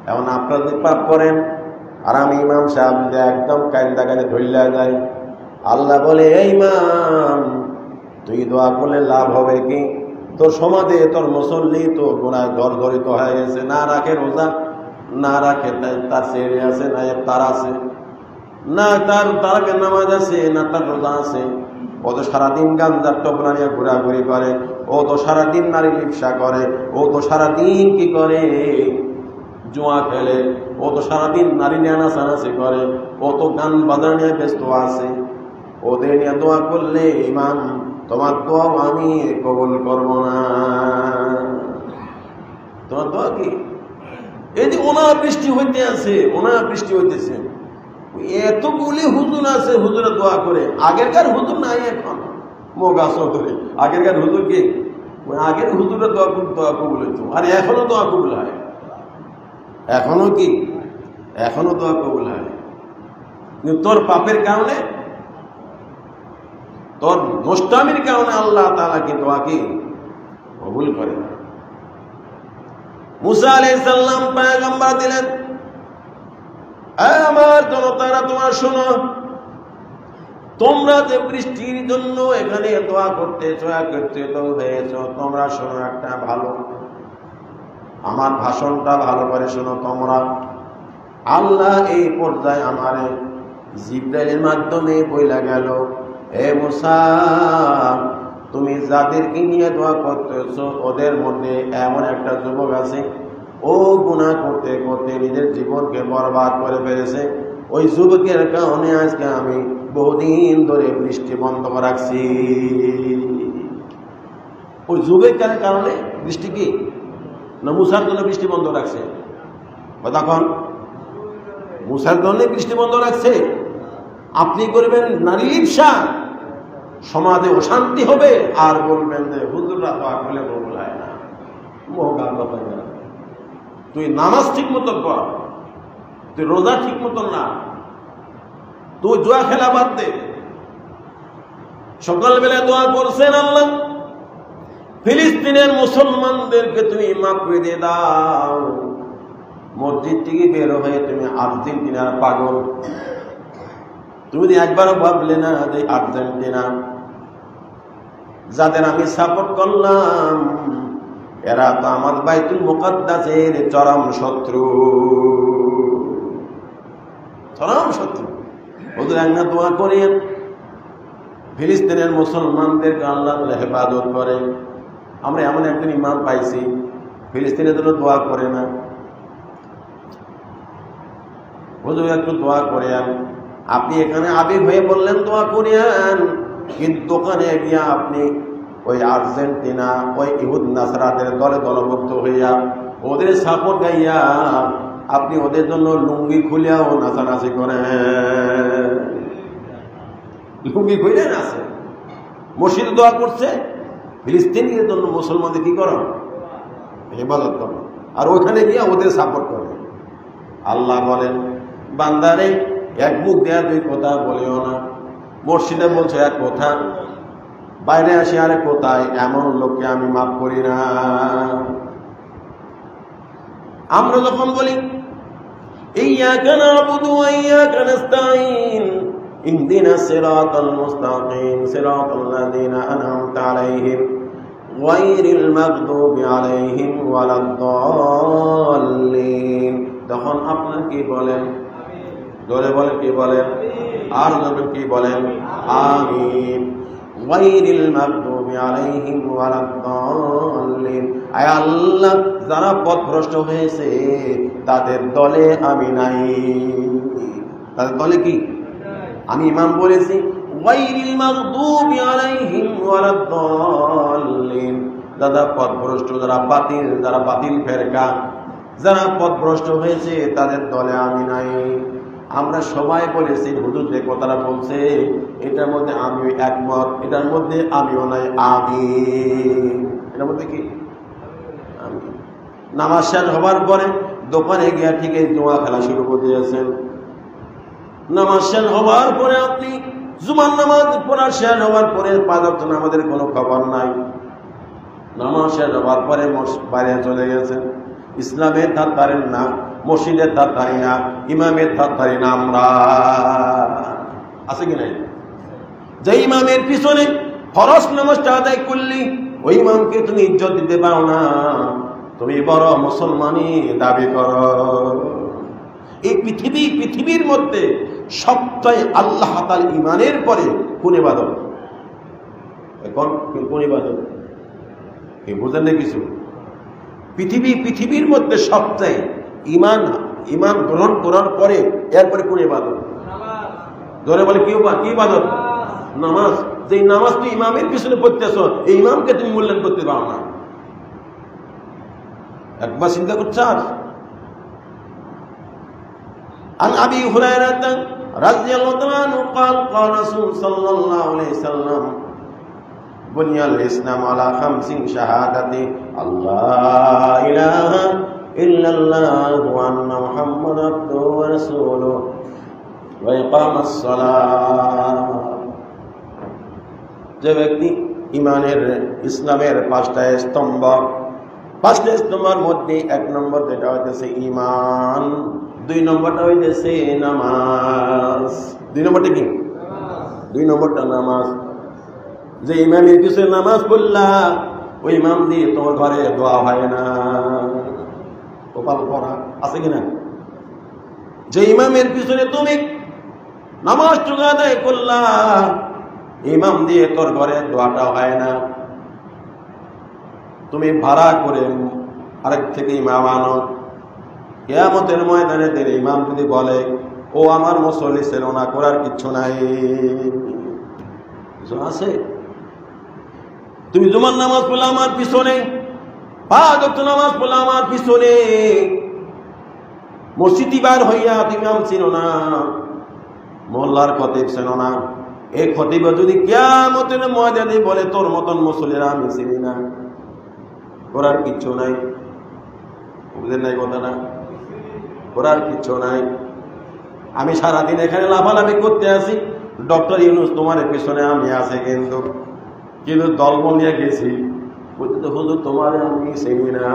এখন আপনারা যদি পাপ করেন আর আমি ইমাম সাহেব একদম কান্দা কান্দে ধরলা যাই, আল্লাহ বলে এই ইমাম তুই দোয়া করলে লাভ হবে কি? তোর সমাজে তোর মুসল্লি তো গুনাহ জর্জরিত হয়ে গেছে, না রাখে রোজা, না রাখে তার ছেড়ে আছে, না তার আছে, না তার নামাজ আছে, না তার রোজা আছে। ও তো সারাদিন গাঞ্জার টপলা নিয়ে ঘোরাঘুরি করে, ও তো সারাদিন নারী লিপসা করে, ও তো সারাদিন কি করে জুয়া খেলে, ও তো সারাদিন নারী নিয়ে নাচানাচি করে, ও তো গান বাজার নিয়ে ব্যস্ত আছে। ওদের নিয়ে দোয়া করলে ইমাম তোমার দোয়া আমি কবুল করবো না। তোমার দোয়া কি? এই যে ওনার বৃষ্টি হইতে আছে, ওনার বৃষ্টি হইতেছে, এতগুলি হুজুর আছে, হুজুরে দোয়া করে। আগেরকার হুজুর নাই এখন মোগা চৌধুরী, আগেরকার হুজুর কি? আগের হুজুরে দোয়া কবুল হইতো, আর এখনো দোয়া কবুল হয়, এখনো কি? এখনো দোয়া কবুল হয়। কিন্তু তোর পাপের কারণে, তোর নষ্টামির কারণে আল্লাহ তাআলা কি দোয়া কি কবুল করে না। মুসা আলাইহিস সালাম পয়গম্বর দিলেন, আমার জনতারা তোমরা শোনো, তোমরা যে বৃষ্টির জন্য এখানে দোয়া করতেছ, একত্রিত হয়েছ, তোমরা শোনো একটা ভালো, আমার ভাষণটা ভালো করে শোনো তোমরা। আল্লাহ এই পর্যায়ে আমার জিবরাইলের মাধ্যমে বইলা গেল, এ মুসা তুমি যাদেরকে নিয়ে দোয়া করতেছ ওদের মধ্যে এমন একটা যুবক আছে, ও গুনাহ করতে করতে নিজের জীবনকে বরবাদ করে ফেলেছে। ওই যুবকের কারণে আজকে আমি বহুদিন ধরে বৃষ্টি বন্ধ রাখছি। ওই যুবকের কারণে বৃষ্টি কি না মুসার জন্য বৃষ্টি বন্ধ রাখছে? তখন মুসার জন্য বৃষ্টি বন্ধ রাখছে। আপনি করবেন নারী লিপসা, সমাজে অশান্তি হবে, আর বলবেন যে হুজুররা দোয়া করলে কবুল হয় না। মোহগা কথা বলে, তুই নামাজ ঠিক মতো কর, তুই রোজা ঠিক মতো না, তুই জুয়া খেলা বাদ দে। সকালবেলা দোয়া করছেন আল্লাহ ফিলিস্তিনের মুসলমানদেরকে তুমি মাফ করে দিয়ে দাও। মসজিদ থেকে বের হয়ে তুমি আর্জেন্টিনার পাগল, তুমি একবারও ভাবলে না যে আর্জেন্টিনা যাদের আমি সাপোর্ট করলাম এরা তো আমার বাইতুল মুকাদ্দাসের চরম শত্রু, চরম শত্রু। ওদের একটা দোয়া করে ফিলিস্তিনের মুসলমানদেরকে আল্লাহ হেফাজত করে। আমরা এমন একজন ইমাম পাইছি ফিলিস্তিনের জন্য দোয়া করে না, হুজুর একটু দোয়া করেন। আপনি এখানে আবেগ হয়ে বললেন দোয়া করিয়েন, কিন্তু দোকানে গিয়া আপনি ওই আর্জেন্টিনা ওই ইহুদ নাসরাদের দলে দলভুক্ত হইয়া ওদের সাপোর্ট গাইয়া আপনি ওদের জন্য লুঙ্গি খুলিয়াও নাচানাচি করেন। লুঙ্গি খুলে নাচে, মসজিদে দোয়া করছে, ফিলিস্তিনের জন্য মুসলমানদের কি করো? ইবাদত করো, আর ওইখানে গিয়া ওদের সাপোর্ট করে। আল্লাহ বলেন বান্দারে এক মুখ দেয়া দুই কথা বলিও না। মসজিদে বলছে এক কথা, বাইরে আসি আরেক কোথায়, এমন লোককে আমি মাফ করি না। আমরা যখন বলি ইয়্যাকা না'বুদু ওয়া ইয়্যাকা নাস্তাঈন ইহদিনাস সিরাতাল মুস্তাকিম সিরাতাল লাযীনা আন'আমতা আলাইহিম গায়রিল মাগদুবি আলাইহিম ওয়ালাদ-দাল্লিন, তখন আপনারা কি বলেন? জোরে বলেন কি বলেন? আর নবী কি বলেন? আমিন। গায়রিল মাগদুবি আলাইহিম ওয়ালাদ-দাল্লিন, আয় আল্লাহ যারা পথভ্রষ্ট হয়েছে তাদের দলে আমি নাই। তাদের দলে কি? আমি ইমাম বলেছি গায়রিল মাগদুবি আলাইহিম ওয়ালাদ-দাল্লিন, যারা পথভ্রষ্ট, যারা বাতিল ফেরকা, যারা পথভ্রষ্ট হয়েছে তাদের দলে আমি নাই। আমরা সবাই বলেছি হুজুর যে কথাটা বলছে এটার মধ্যে আমি একমত, এটার মধ্যে আমিও নাই। আমিন। এটার মধ্যে কি? নামাজ শেষ হবার পরে দোকানে গিয়া ঠিক এই জুয়া খেলা শুরু করে দিয়েছেন। নামাজ শেষ হবার পরে আপনি জুমার নামাজ পড়া শেষ হবার পরে 5 ওয়াক্ত নামাজের কোনো খবর নাই। নামাজ শেষ হবার পরে বাইরে চলে গেছেন, ইসলামে তা পারেন না। মসজিদের ধার ধারি না, ইমামের ধার ধারি না আমরা। আছে কি নাই? যে ইমামের পিছনে ফরজ নামাজটা আদায় করলি, ওই ইমামকে তুমি ইজ্জত দিতে পারো না, তুমি বড় মুসলমানই দাবি করো। এই পৃথিবীর মধ্যে সবচেয়ে আল্লাহ তাআলা ইমানের পরে কোন ইবাদত? এখন কোন ইবাদত কি বুঝেন না কিছু? পৃথিবীর মধ্যে সবচেয়ে ইমান গ্রহণ করার পরে এরপরে কোন ইবাদত? ধরে বলে কি ইবাদত? নামাজ। যে নামাজ তুই ইমামের পিছনে পড়তেছ, এই ইমামকে তুমি মূল্যায়ন করতে পারো না। একবার চিন্তা করছাস? عن أبي هريرة رضي الله عنه قال قال رسول صلى الله عليه وسلم بني الإسلام على 5 شهادة الله إله إلا الله وأن محمدا عبده ورسوله وإقام الصلاة। যে ব্যক্তি ইমানের ইসলামের 5টা স্তম্ভের মধ্যে 1 নম্বর যেটা হইতেছে ইমান, 2 নম্বরটা হইতেছে নামাজ। 2 নম্বরটা কি? 2 নম্বরটা নামাজ। যে ইমামের পিছনে নামাজ পড়লা, ওই ইমাম দিয়ে তোমার ঘরে দোয়া হয় না। কপাল পড়া আছে কিনা? যে ইমামের পিছনে তুমি নামাজ আদায় করলা, ইমাম দিয়ে তোর ঘরে দোয়াটা হয় না। তুমি ভাড়া করে আরেক থেকে ইমাম আনো, কিয়ামতের ময়দানে দিন ইমাম যদি বলে ও আমার মুসল্লি ছিল না, করার কিচ্ছু নাই, কিছু আছে? তুমি জুমার নামাজ পড়লে আমার পিছনে, 5 ওয়াক্ত নামাজ পড়লে আমার পিছনে, মসজিদ বার হইয়া ইমাম ছিল না, মোল্লার খতিব ছিল না, এই খতিব যদি কিয়ামতের ময়দানে বলে তোর মতন মুসল্লিরা আমি চিনি না, করার কিচ্ছু নাই। বুঝলেন নাই কথাটা? করার কিচ্ছু নাই। আমি সারাদিন এখানে লাফালাফি করতে আসি, ডক্টর ইউনূস তোমার পেছনে আমি আছে, কিন্তু দলবল নিয়ে গেছি, হুজুর তোমার আমি চিনি না।